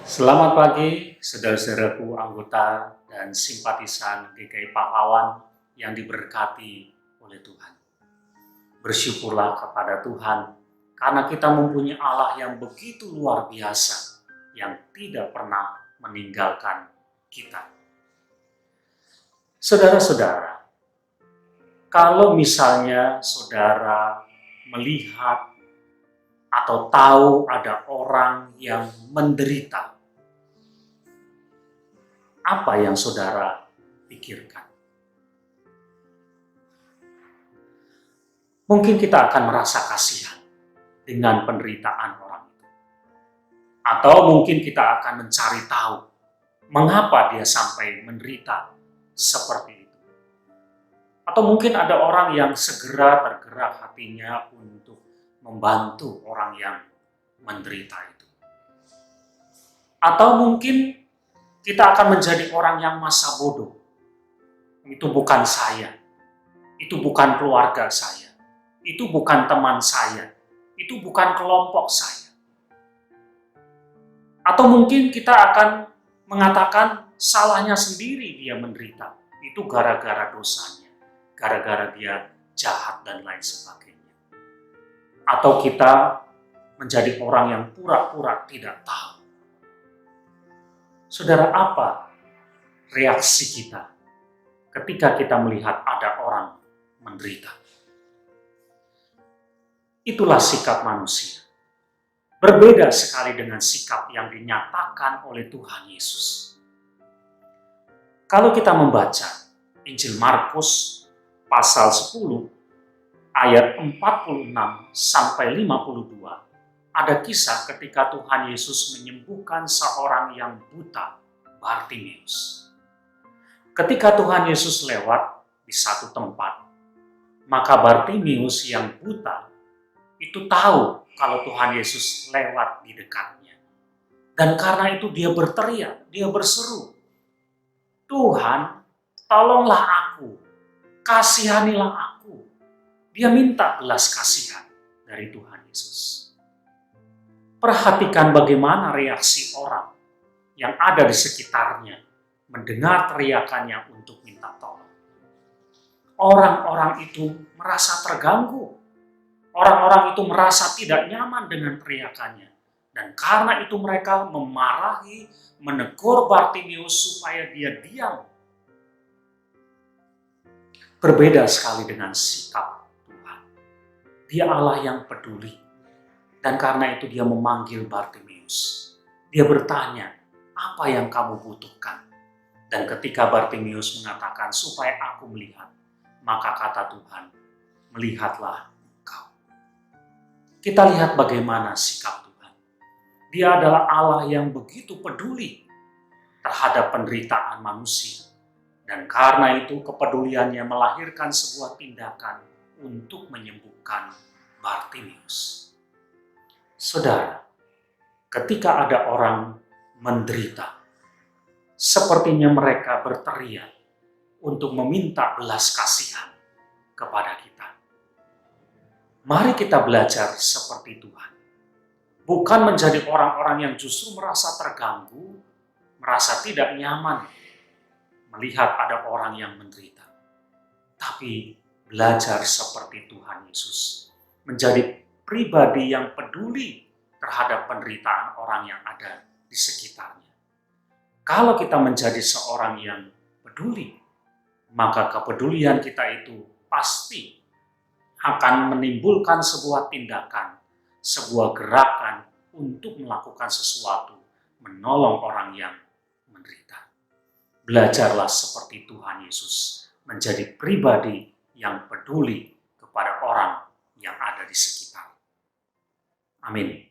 Selamat pagi, saudara-saudaraku anggota dan simpatisan GKI Pahlawan yang diberkati oleh Tuhan. Bersyukurlah kepada Tuhan karena kita mempunyai Allah yang begitu luar biasa, yang tidak pernah meninggalkan kita. Saudara-saudara, kalau misalnya saudara melihat atau tahu ada orang yang menderita, apa yang saudara pikirkan? Mungkin kita akan merasa kasihan dengan penderitaan orang itu. Atau mungkin kita akan mencari tahu mengapa dia sampai menderita seperti itu. Atau mungkin ada orang yang segera tergerak hatinya untuk membantu orang yang menderita itu. Atau mungkin kita akan menjadi orang yang masa bodoh. Itu bukan saya, itu bukan keluarga saya, itu bukan teman saya, itu bukan kelompok saya. Atau mungkin kita akan mengatakan salahnya sendiri dia menderita. Itu gara-gara dosanya, gara-gara dia jahat dan lain sebagainya. Atau kita menjadi orang yang pura-pura tidak tahu. Saudara, apa reaksi kita ketika kita melihat ada orang menderita? Itulah sikap manusia. Berbeda sekali dengan sikap yang dinyatakan oleh Tuhan Yesus. Kalau kita membaca Injil Markus pasal 10 ayat 46 sampai 52, ada kisah ketika Tuhan Yesus menyembuhkan seorang yang buta, Bartimeus. Ketika Tuhan Yesus lewat di satu tempat, maka Bartimeus yang buta itu tahu kalau Tuhan Yesus lewat di dekatnya. Dan karena itu dia berteriak, dia berseru, "Tuhan, tolonglah aku, kasihanilah aku." Dia minta belas kasihan dari Tuhan Yesus. Perhatikan bagaimana reaksi orang yang ada di sekitarnya mendengar teriakannya untuk minta tolong. Orang-orang itu merasa terganggu. Orang-orang itu merasa tidak nyaman dengan teriakannya. Dan karena itu mereka memarahi, menegur Bartimeus supaya dia diam. Berbeda sekali dengan sikap Tuhan. Dia Allah yang peduli. Dan karena itu dia memanggil Bartimeus. Dia bertanya, "Apa yang kamu butuhkan?" Dan ketika Bartimeus mengatakan, "Supaya aku melihat," maka kata Tuhan, "Melihatlah engkau." Kita lihat bagaimana sikap Tuhan. Dia adalah Allah yang begitu peduli terhadap penderitaan manusia. Dan karena itu kepeduliannya melahirkan sebuah tindakan untuk menyembuhkan Bartimeus. Saudara, ketika ada orang menderita, sepertinya mereka berteriak untuk meminta belas kasihan kepada kita. Mari kita belajar seperti Tuhan. Bukan menjadi orang-orang yang justru merasa terganggu, merasa tidak nyaman melihat ada orang yang menderita. Tapi belajar seperti Tuhan Yesus. Menjadi pribadi yang peduli terhadap penderitaan orang yang ada di sekitarnya. Kalau kita menjadi seorang yang peduli, maka kepedulian kita itu pasti akan menimbulkan sebuah tindakan, sebuah gerakan untuk melakukan sesuatu, menolong orang yang menderita. Belajarlah seperti Tuhan Yesus, menjadi pribadi yang peduli kepada orang yang ada di sekitar. Amin.